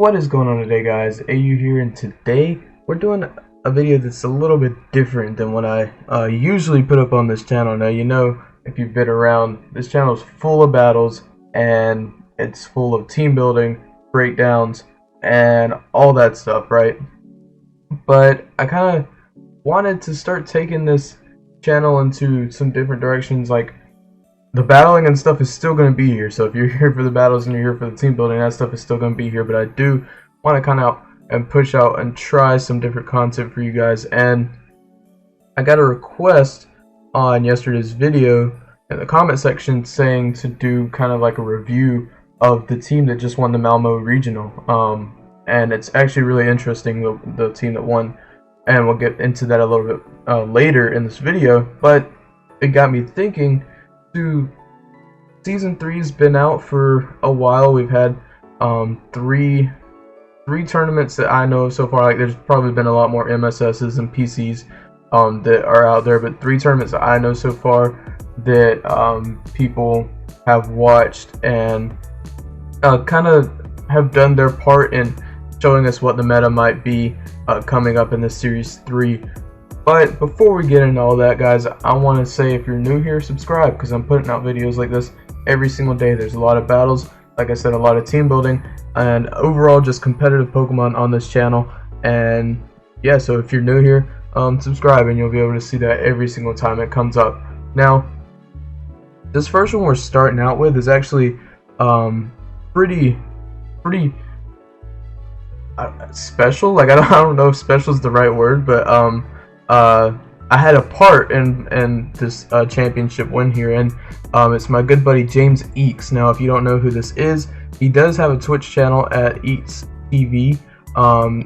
What is going on today, guys? AU here, and today we're doing a video that's a little bit different than what I usually put up on this channel. Now, you know, if you've been around, this channel is full of battles and it's full of team building, breakdowns, and all that stuff, right? But I kind of wanted to start taking this channel into some different directions. Like, the battling and stuff is still going to be here, so if you're here for the battles and you're here for the team building, that stuff is still going to be here, but I do want to kind of and push out and try some different content for you guys. And I got a request on yesterday's video in the comment section saying to do kind of like a review of the team that just won the Malmo regional, and it's actually really interesting, the team that won, and we'll get into that a little bit later in this video. But it got me thinking, Season 3's been out for a while. We've had three tournaments that I know of so far. Like, there's probably been a lot more MSSs and PCs that are out there, but 3 tournaments that I know so far that people have watched and kind of have done their part in showing us what the meta might be coming up in this Series 3. But before we get into all that, guys, I want to say, if you're new here, subscribe, because I'm putting out videos like this every single day. There's a lot of battles, like I said, a lot of team building, and overall just competitive Pokemon on this channel. And yeah, so if you're new here, subscribe and you'll be able to see that every single time it comes up. Now, this first one we're starting out with is actually pretty special. Like, I don't know if special is the right word, but I had a part in this championship win here, and it's my good buddy James Eeks. Now, if you don't know who this is, he does have a Twitch channel at Eeks TV,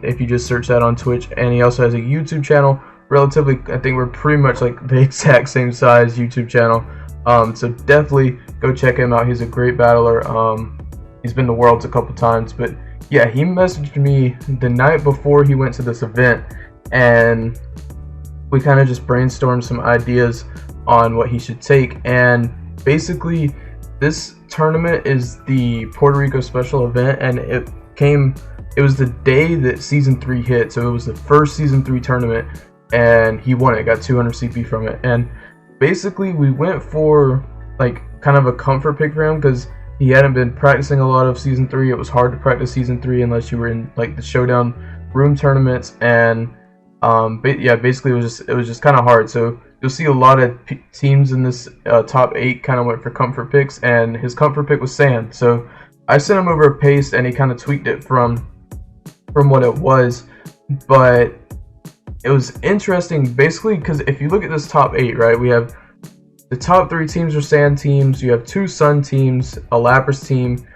if you just search that on Twitch, and he also has a YouTube channel. Relatively, I think we're pretty much like the exact same size YouTube channel, so definitely go check him out. He's a great battler. He's been to Worlds a couple times, but yeah, he messaged me the night before he went to this event, and we kind of just brainstormed some ideas on what he should take. And basically, this tournament is the Puerto Rico special event, and it was the day that Season 3 hit, so it was the first Season 3 tournament, and he won it, got 200 CP from it. And basically, we went for like kind of a comfort pick for him, because he hadn't been practicing a lot of Season 3. It was hard to practice Season 3 unless you were in like the showdown room tournaments, and yeah, basically it was just kind of hard. So you'll see a lot of teams in this top 8 kind of went for comfort picks, and his comfort pick was Sand. So I sent him over a paste, and he kind of tweaked it from what it was. But it was interesting, basically, because if you look at this top 8, right, we have the top 3 teams are Sand teams. You have 2 Sun teams, a Lapras team.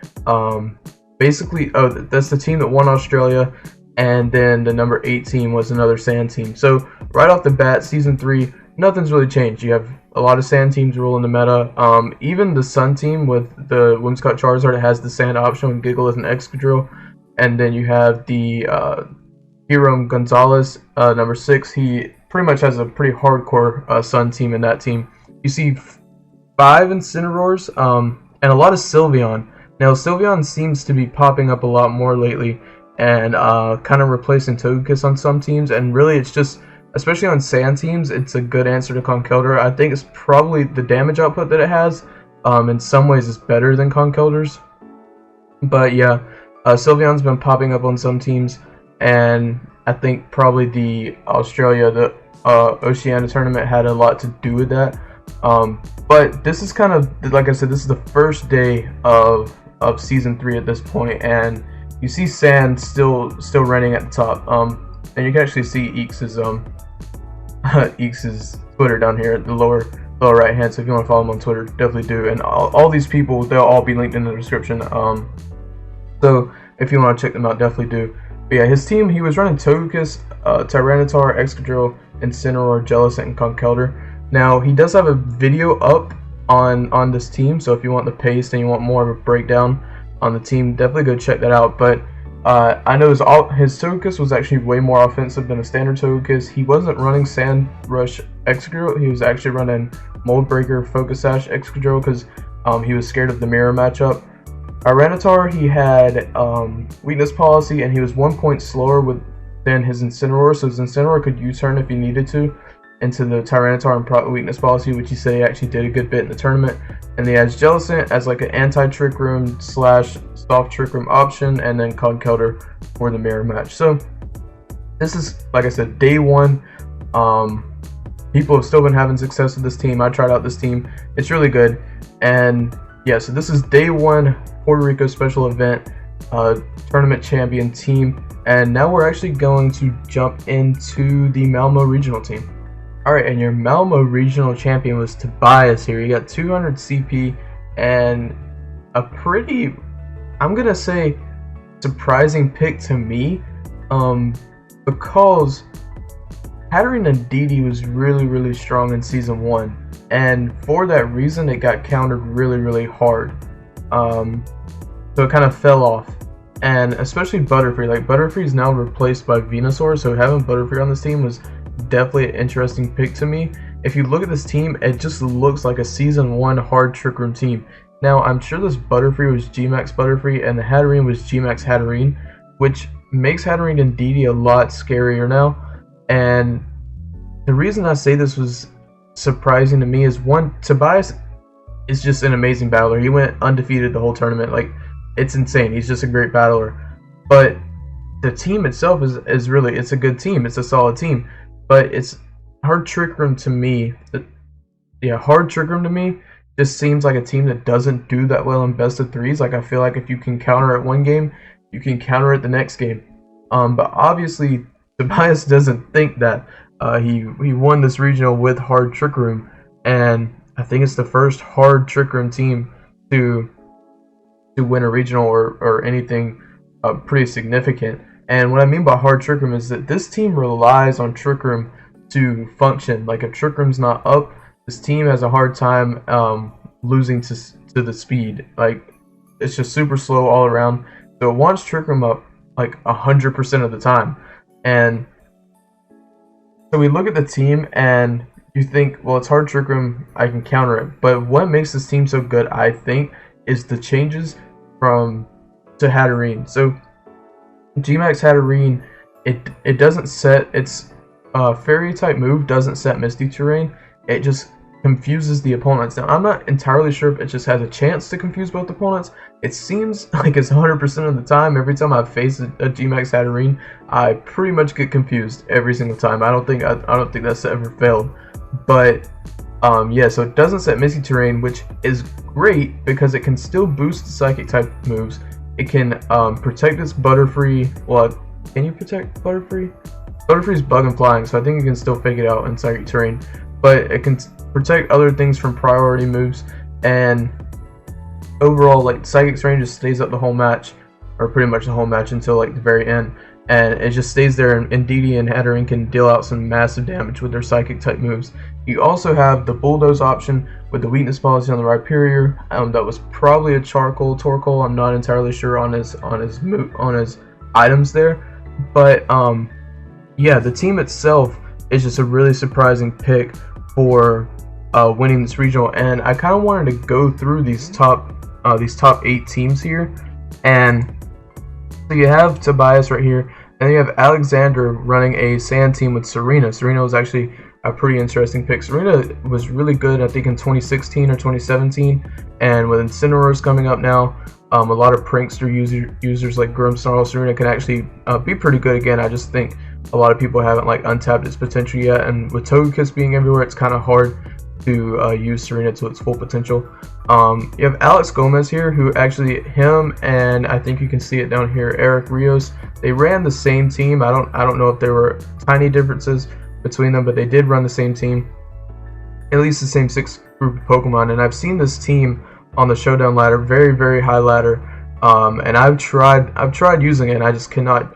Basically, oh, that's the team that won Australia. And then the number 8 team was another Sand team. So right off the bat, Season 3, nothing's really changed. You have a lot of Sand teams ruling the meta. Even the Sun team with the Whimsicott Charizard, it has the Sand option with Giggle as an Excadrill. And then you have the Hiram Gonzalez, number 6. He pretty much has a pretty hardcore Sun team in that team. You see 5 Incineroars and a lot of Sylveon. Now, Sylveon seems to be popping up a lot more lately, and kind of replacing Togekiss on some teams. And really, it's just, especially on Sand teams, it's a good answer to Conkeldurr. I think it's probably the damage output that it has, in some ways, is better than Conkeldurr's. But yeah, Sylveon's been popping up on some teams, and I think probably the Oceania tournament had a lot to do with that. But this is kind of, like I said, this is the first day of Season 3 at this point, and you see Sand still running at the top, and you can actually see Eeks's Eeks's Twitter down here at the lower right hand. So if you want to follow him on Twitter, definitely do. And all these people, they'll all be linked in the description. So if you want to check them out, definitely do. But yeah, his team, he was running Togekiss, Tyranitar, Excadrill, Incineroar, Jellicent, and Conkeldurr. Now, he does have a video up on this team, so if you want the paste and you want more of a breakdown on the team, definitely go check that out. But I know his Togekiss was actually way more offensive than a standard Togekiss. He wasn't running Sand Rush Excadrill, he was actually running Mold Breaker Focus Sash Excadrill, because he was scared of the mirror matchup. Tyranitar, he had weakness policy, and he was 1 point slower than his Incineroar, so his Incineroar could U-turn if he needed to into the Tyranitar and weakness policy, which he said he actually did a good bit in the tournament. And he has Jellicent as like an anti-Trick Room / soft Trick Room option, and then Conkeldurr for the mirror match. So this is, like I said, day one. People have still been having success with this team. I tried out this team. It's really good. And yeah, so this is day one Puerto Rico special event tournament champion team. And now we're actually going to jump into the Malmo regional team. Alright, and your Malmo regional champion was Tobias here. You got 200 CP and a pretty, I'm going to say, surprising pick to me. Because Hatterene and Didi was really strong in Season 1. And for that reason, it got countered really hard. So it kind of fell off. And especially Butterfree. Like, Butterfree is now replaced by Venusaur, so having Butterfree on this team was definitely an interesting pick to me. If you look at this team, it just looks like a Season 1 hard Trick Room team. Now, I'm sure this Butterfree was G-Max Butterfree, and the Hatterene was G-Max Hatterene, which makes Hatterene and Didi a lot scarier now. And the reason I say this was surprising to me is, one, Tobias is just an amazing battler. He went undefeated the whole tournament. Like, it's insane. He's just a great battler. But the team itself is really, it's a good team. It's a solid team. But it's hard Trick Room to me. Hard Trick Room to me just seems like a team that doesn't do that well in best of threes. Like, I feel like if you can counter it one game, you can counter it the next game. But obviously, Tobias doesn't think that. He won this regional with hard Trick Room, and I think it's the first hard Trick Room team to win a regional or anything pretty significant. And what I mean by hard Trick Room is that this team relies on Trick Room to function. Like, if Trick Room's not up, this team has a hard time losing to the speed. Like, it's just super slow all around. So it wants Trick Room up like 100% of the time. And so we look at the team and you think, well, it's hard Trick Room, I can counter it. But what makes this team so good, I think, is the changes to Hatterene. So G-Max Hatterene, it doesn't set its fairy type move doesn't set Misty Terrain. It just confuses the opponents. Now, I'm not entirely sure if it just has a chance to confuse both opponents. It seems like it's 100% of the time. Every time I face a G-Max Hatterene, I pretty much get confused every single time. I don't think that's ever failed. But yeah, so it doesn't set Misty Terrain, which is great because it can still boost the Psychic type moves. It can protect its Butterfree. Well, can you protect Butterfree? Butterfree's bug and flying, so I think you can still fake it out in Psychic Terrain. But it can protect other things from priority moves, and overall, like, Psychic Terrain just stays up the whole match, or pretty much the whole match until like the very end, and it just stays there, and Didi and Hatterene can deal out some massive damage with their Psychic type moves. You also have the Bulldoze option with the weakness policy on the Rhyperior. That was probably a Torkoal. I'm not entirely sure on his items there, but yeah, the team itself is just a really surprising pick for winning this regional, and I kind of wanted to go through these top 8 teams here. And so you have Tobias right here, and you have Alexander running a sand team with Serena. Serena was actually a pretty interesting pick. Serena was really good, I think, in 2016 or 2017, and with Incineroars coming up now, a lot of prankster users like Grimmsnarl, Serena can actually be pretty good again. I just think a lot of people haven't like untapped its potential yet, and with Togekiss being everywhere, it's kind of hard to use Serena to its full potential. You have Alex Gomez here, who actually, him and I think you can see it down here, Eric Rios, they ran the same team. I don't know if there were tiny differences between them, but they did run the same team, at least the same 6 group of Pokemon. And I've seen this team on the Showdown ladder, very high ladder, and I've tried using it, and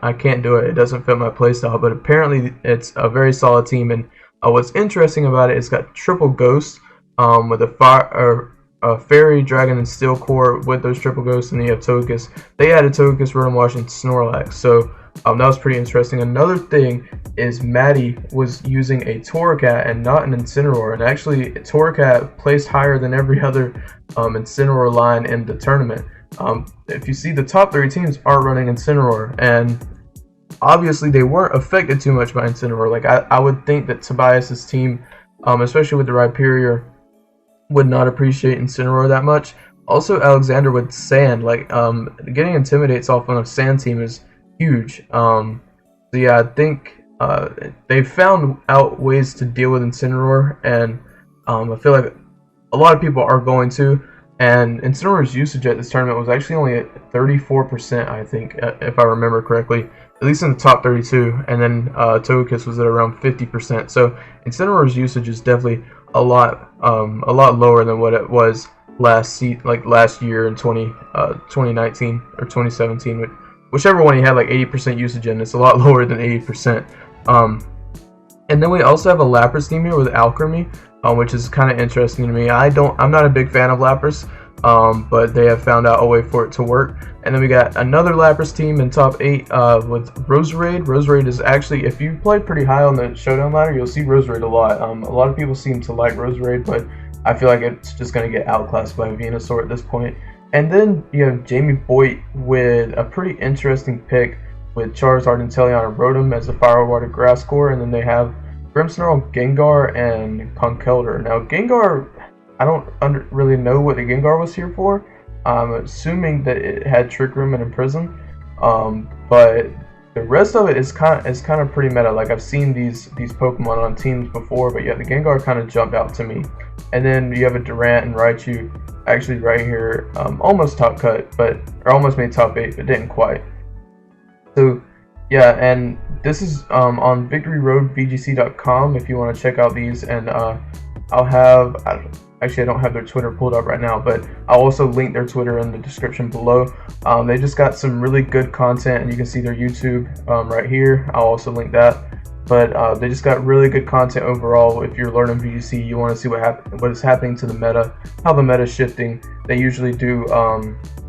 I can't do it. It doesn't fit my playstyle, but apparently it's a very solid team. And what's interesting about it, it's got triple Ghosts with a Fairy, Dragon, and Steel core with those triple Ghosts, and then you have Togekiss. They added Togekiss, Rotom and Snorlax, so that was pretty interesting. Another thing is Maddie was using a Torracat and not an Incineroar, and actually Torracat placed higher than every other Incineroar line in the tournament. if you see, the top 3 teams are running Incineroar, and obviously they weren't affected too much by Incineroar. Like I would think that Tobias's team, especially with the Rhyperior, would not appreciate Incineroar that much. Also, Alexander with Sand, like getting Intimidates off on a Sand team is huge. So yeah, I think they've found out ways to deal with Incineroar, and I feel like a lot of people are going to. And Incineroar's usage at this tournament was actually only at 34%, I think, if I remember correctly, at least in the top 32. And then Togekiss was at around 50%. So Incineroar's usage is definitely a lot lower than what it was last year in 2019 or 2017, whichever one he had like 80% usage in. It's a lot lower than 80%. And then we also have a Lapras team here with Alchemy, which is kind of interesting to me. I'm not a big fan of Lapras, but they have found out a way for it to work. And then we got another Lapras team in top 8 with Roserade. Roserade is actually, if you play pretty high on the Showdown ladder, you'll see Roserade a lot. A lot of people seem to like Roserade, but I feel like it's just going to get outclassed by Venusaur at this point. And then you have Jamie Boyd with a pretty interesting pick with Charizard, Inteleon, and Rotom as a Fire Water Grass core, and then they have Grimmsnarl, Gengar, and Conkeldurr. Now Gengar, I don't really know what the Gengar was here for. I'm assuming that it had Trick Room and Imprison, but the rest of it is kind of pretty meta. Like I've seen these Pokemon on teams before, but yeah, the Gengar kind of jumped out to me. And then you have a Durant and Raichu actually right here, almost top cut, or almost made top 8, but didn't quite. So yeah, and this is on VictoryRoadVGC.com if you want to check out these, and I'll have, actually I don't have their Twitter pulled up right now, but I'll also link their Twitter in the description below. They just got some really good content, and you can see their YouTube right here. I'll also link that. But they just got really good content overall. If you're learning VGC, you want to see what is happening to the meta, how the meta is shifting. They usually do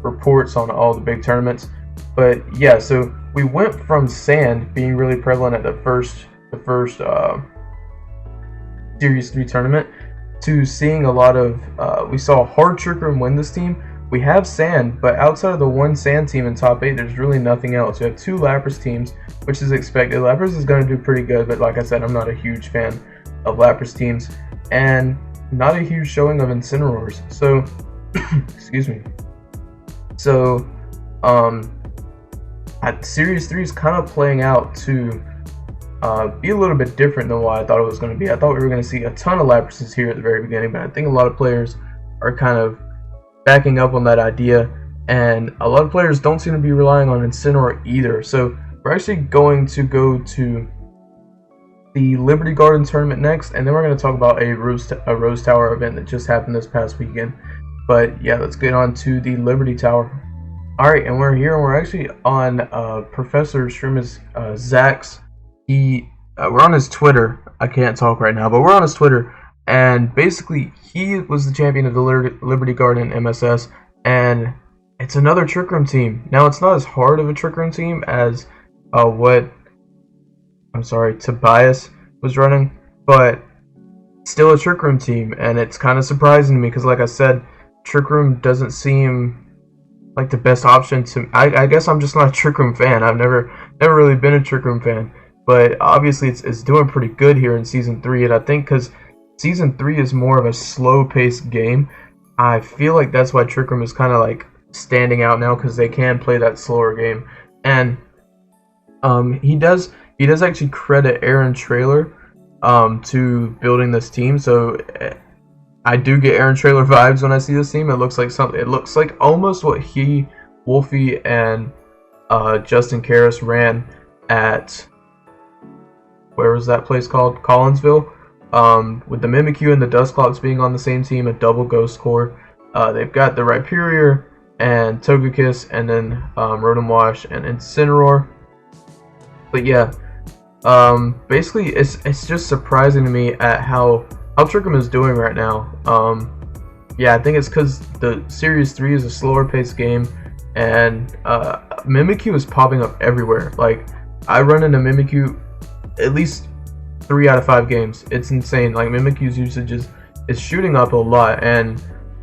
reports on all the big tournaments. But yeah, so we went from Sand being really prevalent at the first Series 3 tournament to seeing a lot of, we saw Hard Trick Room win this team. We have Sand, but outside of the one Sand team in top 8, there's really nothing else. We have 2 Lapras teams, which is expected. Lapras is going to do pretty good, but like I said, I'm not a huge fan of Lapras teams, and not a huge showing of Incineroars. So, excuse me. So, Series 3 is kind of playing out to be a little bit different than what I thought it was going to be. I thought we were going to see a ton of Laprases here at the very beginning, but I think a lot of players are kind of backing up on that idea, and a lot of players don't seem to be relying on Incineroar either. So we're actually going to go to the Liberty Garden tournament next, and then we're going to talk about a Rose Tower event that just happened this past weekend. But yeah, let's get on to the Liberty Tower. Alright, and we're here, and we're actually on Professor Shrima's Zach's. We're on his Twitter. I can't talk right now, but we're on his Twitter, and basically he was the champion of the Liberty Garden MSS, and it's another Trick Room team. Now it's not as hard of a Trick Room team as Tobias was running, but still a Trick Room team, and it's kind of surprising to me because, like I said, Trick Room doesn't seem like the best option to. I guess I'm just not a Trick Room fan. I've never really been a Trick Room fan, but obviously it's doing pretty good here in Season 3, and I think because Season 3 is more of a slow-paced game, I feel like that's why Trick Room is kind of like standing out now, because they can play that slower game. And he does actually credit Aaron Traylor to building this team, so I do get Aaron Traylor vibes when I see this team. It looks like almost what Wolfie and Justin Karras ran at, where was that place called? Collinsville. With the Mimikyu and the Dusclops being on the same team, a double Ghost Core. They've got the Rhyperior and Togekiss, and then Rotom Wash and Incineroar. But yeah, basically it's just surprising to me at how Trick Room is doing right now. Yeah, I think it's because the Series 3 is a slower paced game, and Mimikyu is popping up everywhere. Like, I run into Mimikyu at least 3 out of 5 games. It's insane. Like, Mimikyu's usage is shooting up a lot, and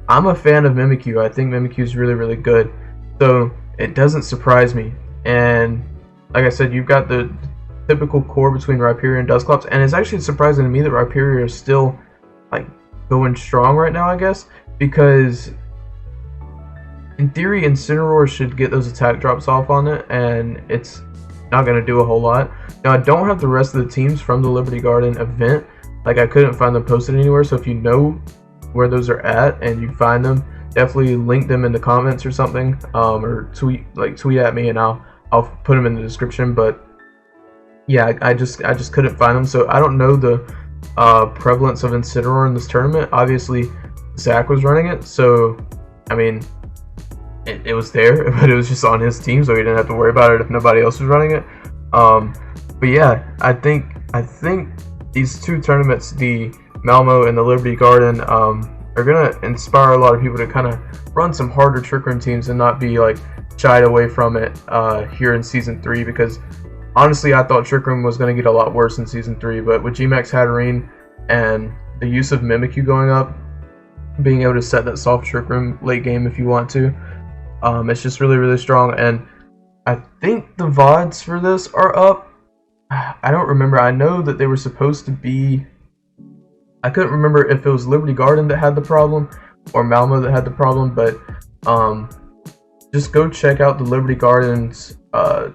I'm a fan of Mimikyu. I think Mimikyu is really, really good. So it doesn't surprise me. And like I said, you've got the typical core between Rhyperior and Dusclops, and it's actually surprising to me that Rhyperior is still like going strong right now, I guess, because in theory Incineroar should get those attack drops off on it, and it's not going to do a whole lot. Now I don't have the rest of the teams from the Liberty Garden event. Like, I couldn't find them posted anywhere, so if you know where those are at and you find them, definitely link them in the comments or something, or tweet at me and I'll put them in the description. But yeah, I just couldn't find them, so I don't know the prevalence of Incineroar in this tournament. Obviously Zach was running it, so I mean it was there, but it was just on his team, so he didn't have to worry about it if nobody else was running it. But yeah, I think these two tournaments, the Malmo and the Liberty Garden, are gonna inspire a lot of people to kind of run some harder Trick Room teams and not be like shied away from it here in Season 3, because honestly I thought Trick Room was going to get a lot worse in Season 3, but with Gmax Hatterene and the use of Mimikyu going up, being able to set that soft Trick Room late game if you want to, it's just really, really strong. And I think the VODs for this are up. I don't remember. I know that they were supposed to be... I couldn't remember if it was Liberty Garden that had the problem or Malmo that had the problem, but just go check out the Liberty Garden's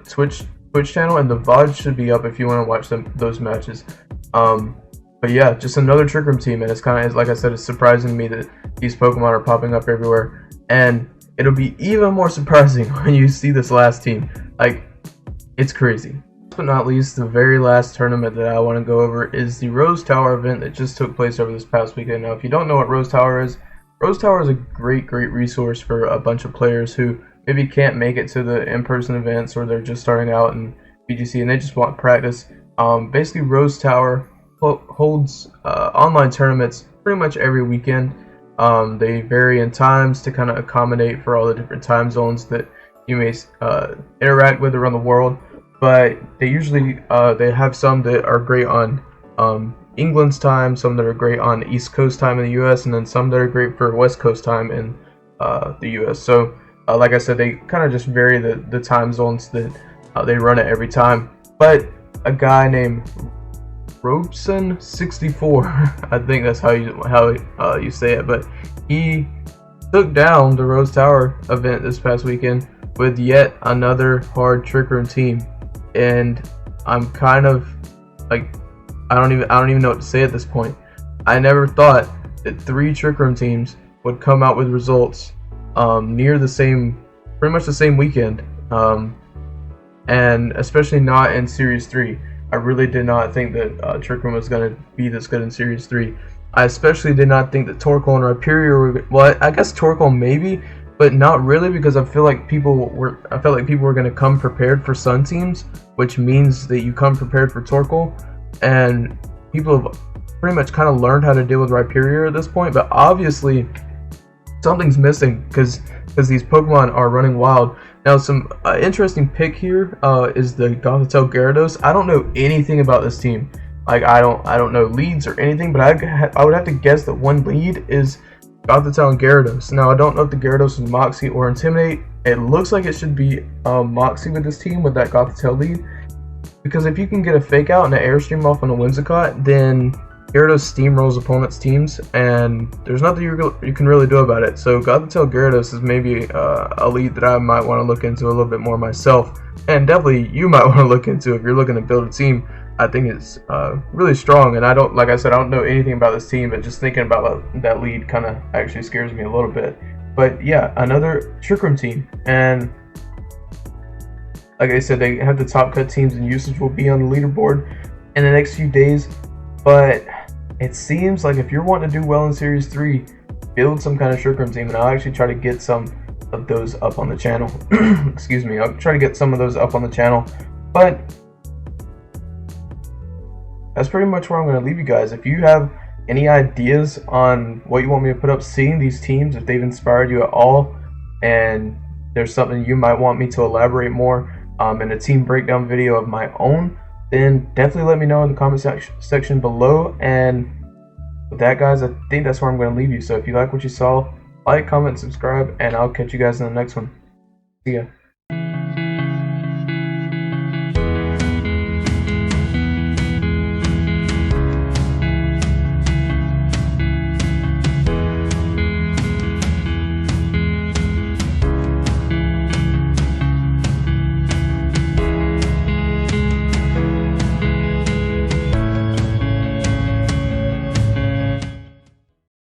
Twitch channel, and the VOD should be up if you want to watch those matches. But yeah, just another Trick Room team, and it's kind of, like I said, it's surprising to me that these Pokemon are popping up everywhere, and it'll be even more surprising when you see this last team. Like, it's crazy. Last but not least, the very last tournament that I want to go over is the Rose Tower event that just took place over this past weekend. Now, if you don't know what Rose Tower is a great resource for a bunch of players who maybe can't make it to the in-person events, or they're just starting out in VGC and they just want practice. Basically, Rose Tower holds online tournaments pretty much every weekend. They vary in times to kind of accommodate for all the different time zones that you may interact with around the world. But they usually they have some that are great on England's time, some that are great on East Coast time in the US, and then some that are great for West Coast time in the US. So like I said, they kind of just vary the time zones that they run it every time. But a guy named Robeson64, I think that's how you say it, but he took down the Rose Tower event this past weekend with yet another hard Trick Room team. And I'm kind of like, I don't even know what to say at this point. I never thought that 3 Trick Room teams would come out with results near the same, pretty much the same weekend, and especially not in Series 3. I really did not think that Trick Room was going to be this good in Series 3. I especially did not think that Torkoal and Rhyperior were, well, I guess Torkoal maybe, but not really, because I felt like people were going to come prepared for Sun teams, which means that you come prepared for Torkoal, and people have pretty much kind of learned how to deal with Rhyperior at this point. But obviously something's missing, because these Pokemon are running wild. Now, some interesting pick here is the Gothitelle Gyarados. I don't know anything about this team. Like, I don't know leads or anything, but I would have to guess that one lead is Gothitelle and Gyarados. Now, I don't know if the Gyarados is Moxie or Intimidate. It looks like it should be Moxie with this team, with that Gothitelle lead, because if you can get a Fake Out and an Airstream off on a Whimsicott, then Gyarados steamrolls opponents' teams, and there's nothing you can really do about it. So Gothitelle Gyarados is maybe a lead that I might want to look into a little bit more myself, and definitely you might want to look into if you're looking to build a team. I think it's really strong, and like I said, I don't know anything about this team, but just thinking about that lead kind of actually scares me a little bit. But yeah, another Trick Room team, and like I said, they have the top cut teams, and usage will be on the leaderboard in the next few days. But it seems like if you're wanting to do well in Series 3, build some kind of Trick Room team, and I'll actually try to get some of those up on the channel. Excuse me, I'll try to get some of those up on the channel. But that's pretty much where I'm going to leave you guys. If you have any ideas on what you want me to put up, seeing these teams, if they've inspired you at all, and there's something you might want me to elaborate more in a team breakdown video of my own, then definitely let me know in the comment section below. And with that, guys, I think that's where I'm going to leave you. So if you like what you saw, like, comment, subscribe, and I'll catch you guys in the next one. See ya.